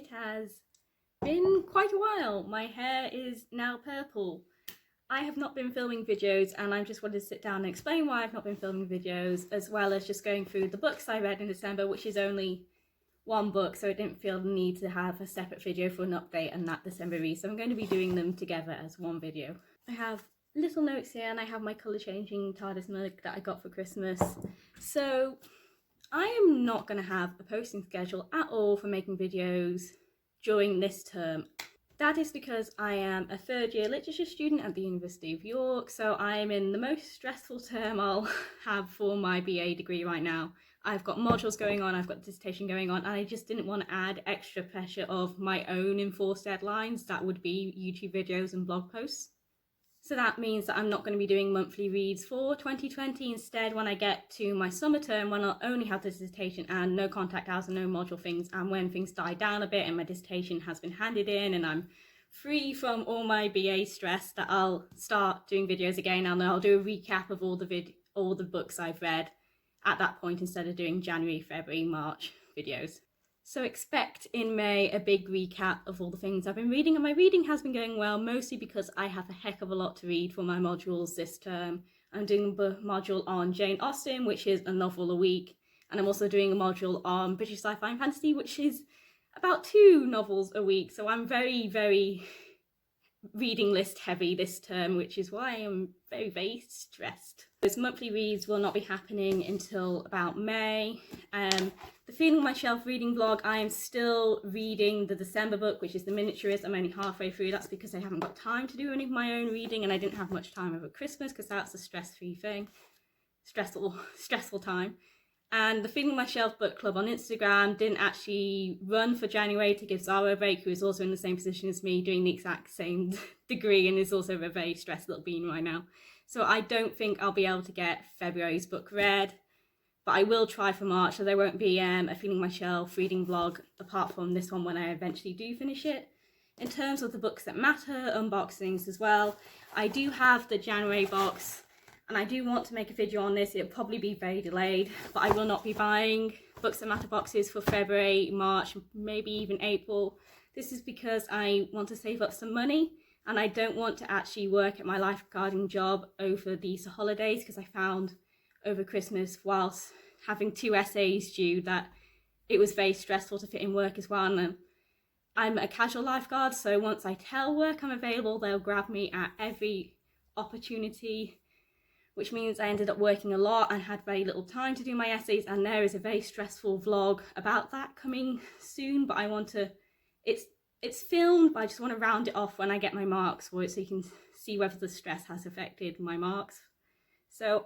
It has been quite a while. My hair is now purple. I have not been filming videos and I just wanted to sit down and explain why I've not been filming videos, as well as just going through the books I read in December, which is only one book, so I didn't feel the need to have a separate video for an update and that December read, so I'm going to be doing them together as one video. I have little notes here and I have my colour changing TARDIS mug that I got for Christmas. So I am not going to have a posting schedule at all for making videos during this term. That is because I am a third year literature student at the University of York, so I am in the most stressful term I'll have for my BA degree right now. I've got modules going on, I've got dissertation going on, and I just didn't want to add extra pressure of my own enforced deadlines that would be YouTube videos and blog posts. So that means that I'm not going to be doing monthly reads for 2020. Instead, when I get to my summer term, when I'll only have the dissertation and no contact hours and no module things, and when things die down a bit and my dissertation has been handed in and I'm free from all my BA stress, that I'll start doing videos again, and I'll do a recap of all the books I've read at that point instead of doing January, February, March videos. So expect in May a big recap of all the things I've been reading, and my reading has been going well, mostly because I have a heck of a lot to read for my modules this term. I'm doing a module on Jane Austen, which is a novel a week, and I'm also doing a module on British sci-fi and fantasy, which is about 2 novels a week. So I'm very, very reading list heavy this term, which is why I'm very, very stressed. Those monthly reads will not be happening until about May. The Feelingmyshelf reading vlog, I am still reading the December book, which is The Miniaturist. I'm only halfway through. That's because I haven't got time to do any of my own reading, and I didn't have much time over Christmas because that's a stress-free thing. Stressful time. And the Feelingmyshelf book club on Instagram didn't actually run for January to give Zara a break, who is also in the same position as me, doing the exact same degree and is also a very stressed little bean right now. So I don't think I'll be able to get February's book read, but I will try for March, so there won't be a Feelingmyshelf reading vlog apart from this one when I eventually do finish it. In terms of the books that matter, unboxings as well, I do have the January box, and I do want to make a video on this. It'll probably be very delayed, but I will not be buying Books That Matter boxes for February, March, maybe even April. This is because I want to save up some money, and I don't want to actually work at my lifeguarding job over these holidays, because I found over Christmas, whilst having 2 essays due, that it was very stressful to fit in work as well. And I'm a casual lifeguard, so once I tell work I'm available, they'll grab me at every opportunity, which means I ended up working a lot and had very little time to do my essays, and there is a very stressful vlog about that coming soon, but I want to, it's filmed, but I just want to round it off when I get my marks for it, so you can see whether the stress has affected my marks. So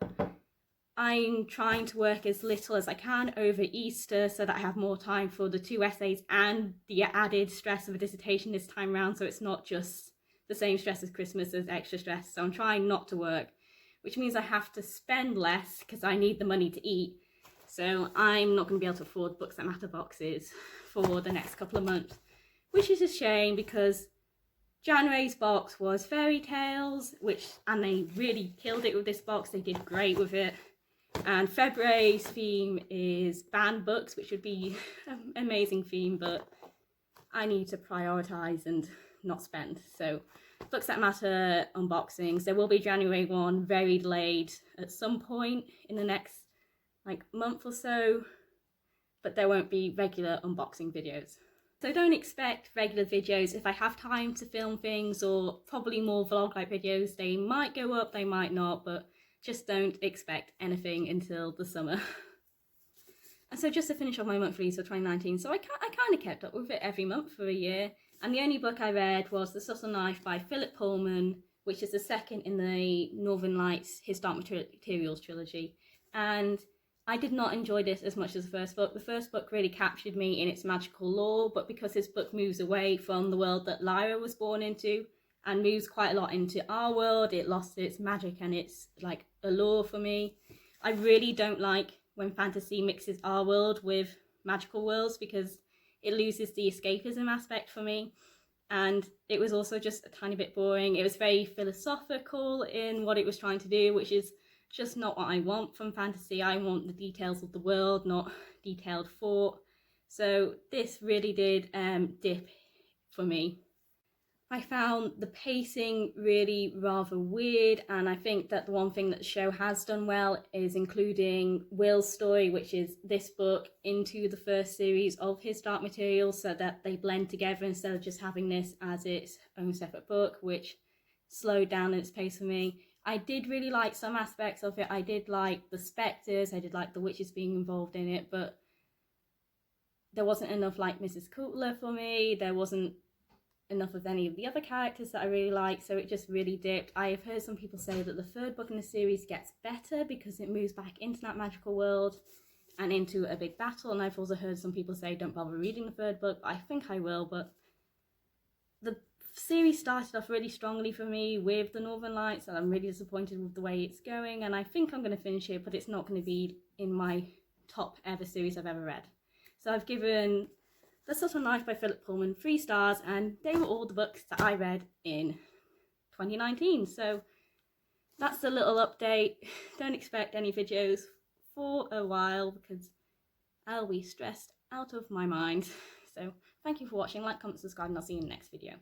I'm trying to work as little as I can over Easter so that I have more time for the 2 essays and the added stress of a dissertation this time around, so it's not just the same stress as Christmas, there's extra stress. So I'm trying not to work, which means I have to spend less because I need the money to eat. So I'm not going to be able to afford Books That Matter boxes for the next couple of months, which is a shame because January's box was fairy tales, and they really killed it with this box. They did great with it. And February's theme is banned books, which would be an amazing theme, but I need to prioritise and not spend. So Books That Matter unboxings, there will be January one, very delayed at some point in the next month or so, but there won't be regular unboxing videos. So don't expect regular videos. If I have time to film things, or probably more vlog-like videos, they might go up, they might not, but just don't expect anything until the summer. And so just to finish off my monthlies for 2019, so I kind of kept up with it every month for a year. And the only book I read was The Subtle Knife by Phillip Pullman, which is the second in the Northern Lights Historic Materials trilogy. And I did not enjoy this as much as the first book. The first book really captured me in its magical lore, but because this book moves away from the world that Lyra was born into and moves quite a lot into our world, it lost its magic and its allure for me. I really don't like when fantasy mixes our world with magical worlds because it loses the escapism aspect for me, and it was also just a tiny bit boring. It was very philosophical in what it was trying to do, which is just not what I want from fantasy. I want the details of the world, not detailed thought. So this really did dip for me. I found the pacing really rather weird, and I think that the one thing that the show has done well is including Will's story, which is this book, into the first series of his Dark Materials, so that they blend together instead of just having this as its own separate book, which slowed down its pace for me. I did really like some aspects of it. I did like the spectres, I did like the witches being involved in it, but there wasn't enough like Mrs. Coutler for me. There wasn't enough of any of the other characters that I really like, so it just really dipped. I have heard some people say that the third book in the series gets better because it moves back into that magical world and into a big battle, and I've also heard some people say don't bother reading the third book. I think I will, but the series started off really strongly for me with the Northern Lights, and I'm really disappointed with the way it's going, and I think I'm going to finish it, but it's not going to be in my top ever series I've ever read. So I've given The Subtle Knife by Philip Pullman 3 stars, and they were all the books that I read in 2019. So that's a little update. Don't expect any videos for a while because I'll be stressed out of my mind. So thank you for watching. Like, comment, subscribe, and I'll see you in the next video.